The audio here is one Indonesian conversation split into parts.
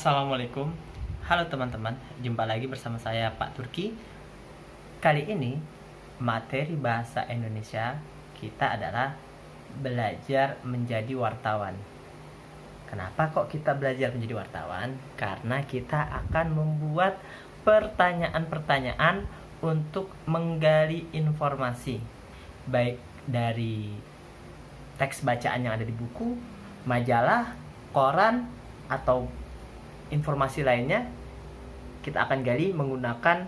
Assalamualaikum. Halo teman-teman, jumpa lagi bersama saya Pak Turki. Kali ini materi bahasa Indonesia kita adalah belajar menjadi wartawan. Kenapa kok kita belajar menjadi wartawan? Karena kita akan membuat pertanyaan-pertanyaan untuk menggali informasi, baik dari teks bacaan yang ada di buku, majalah, koran, atau informasi lainnya. Kita akan gali menggunakan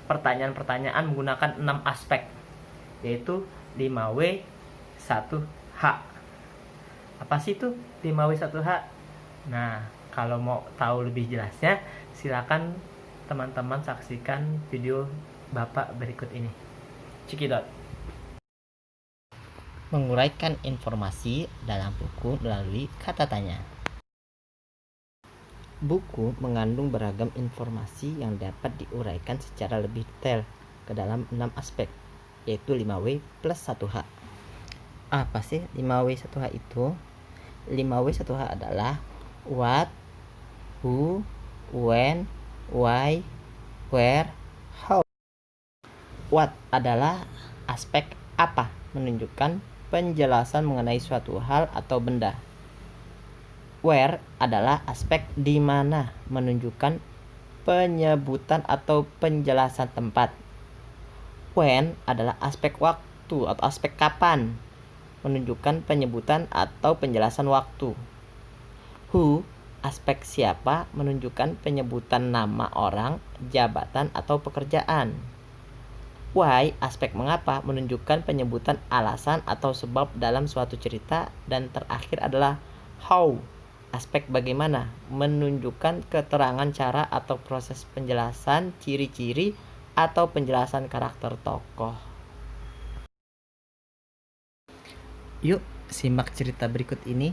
pertanyaan-pertanyaan menggunakan 6 aspek, yaitu 5W 1H. Apa sih itu 5W 1H? Nah, kalau mau tahu lebih jelasnya, silakan teman-teman saksikan video Bapak berikut ini. Cekidot. Menguraikan informasi dalam buku melalui kata tanya. Buku mengandung beragam informasi yang dapat diuraikan secara lebih detail ke dalam 6 aspek, yaitu 5W plus 1H. Apa sih 5W 1H itu? 5W 1H adalah what, who, when, why, where, how. What adalah aspek apa, menunjukkan penjelasan mengenai suatu hal atau benda. Where adalah aspek di mana, menunjukkan penyebutan atau penjelasan tempat. When adalah aspek waktu atau aspek kapan, menunjukkan penyebutan atau penjelasan waktu. Who, aspek siapa, menunjukkan penyebutan nama orang, jabatan, atau pekerjaan. Why, aspek mengapa, menunjukkan penyebutan alasan atau sebab dalam suatu cerita. Dan terakhir adalah how, aspek bagaimana, menunjukkan keterangan cara atau proses penjelasan ciri-ciri atau penjelasan karakter tokoh. Yuk, simak cerita berikut ini.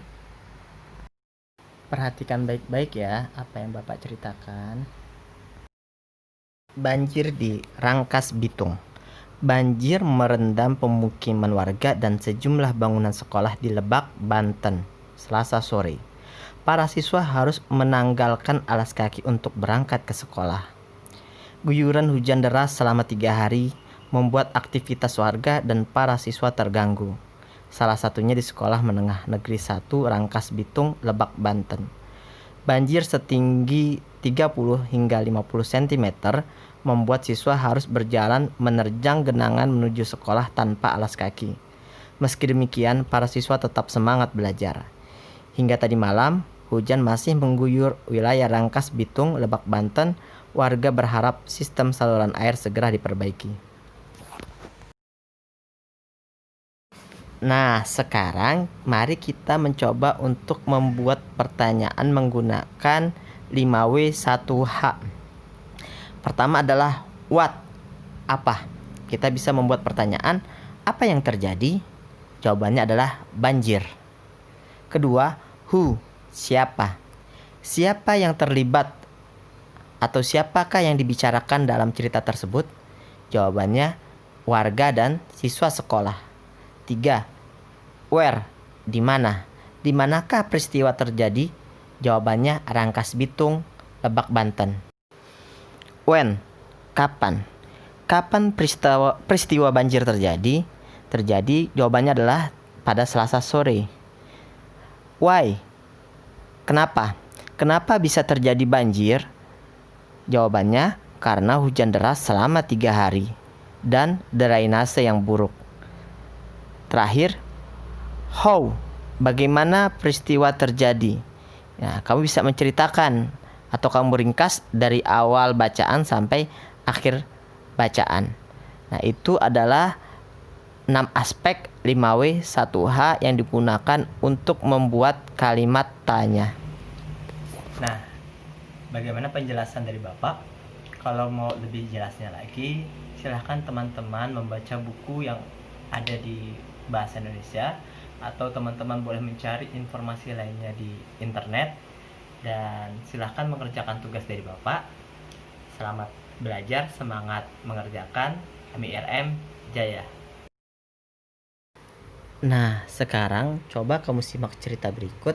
Perhatikan baik-baik ya apa yang Bapak ceritakan. Banjir di Rangkas Bitung. Banjir merendam pemukiman warga dan sejumlah bangunan sekolah di Lebak, Banten, Selasa sore. Para siswa harus menanggalkan alas kaki untuk berangkat ke sekolah. Guyuran hujan deras selama 3 hari membuat aktivitas warga dan para siswa terganggu. Salah satunya di Sekolah Menengah Negeri 1 Rangkas Bitung, Lebak, Banten. Banjir setinggi 30 hingga 50 cm membuat siswa harus berjalan menerjang genangan menuju sekolah tanpa alas kaki. Meski demikian, para siswa tetap semangat belajar. Hingga tadi malam, hujan masih mengguyur wilayah Rangkas Bitung, Lebak, Banten. Warga berharap sistem saluran air segera diperbaiki. Nah, sekarang mari kita mencoba untuk membuat pertanyaan menggunakan 5W 1H. Pertama adalah what, apa. Kita bisa membuat pertanyaan, apa yang terjadi? Jawabannya adalah banjir. Kedua, who, siapa. Siapa yang terlibat atau siapakah yang dibicarakan dalam cerita tersebut? Jawabannya warga dan siswa sekolah. 3. Where, di mana? Di manakah peristiwa terjadi? Jawabannya Rangkas Bitung, Lebak, Banten. When, kapan? Kapan peristiwa banjir terjadi? Jawabannya adalah pada Selasa sore. Why, kenapa? Kenapa bisa terjadi banjir? Jawabannya karena hujan deras selama 3 hari dan drainase yang buruk. Terakhir, how, bagaimana peristiwa terjadi? Nah, kamu bisa menceritakan atau kamu ringkas dari awal bacaan sampai akhir bacaan. Nah, itu adalah 6 aspek 5W 1H yang digunakan untuk membuat kalimat tanya. Nah, bagaimana penjelasan dari Bapak? Kalau mau lebih jelasnya lagi, silahkan teman-teman membaca buku yang ada di bahasa Indonesia, atau teman-teman boleh mencari informasi lainnya di internet. Dan silahkan mengerjakan tugas dari Bapak. Selamat belajar, semangat mengerjakan. MIRM Jaya. Nah, sekarang coba kamu simak cerita berikut,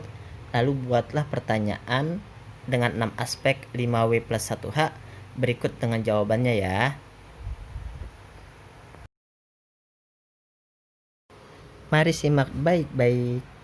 lalu buatlah pertanyaan dengan 6 aspek 5W plus 1H? Berikut dengan jawabannya ya. Mari simak baik-baik.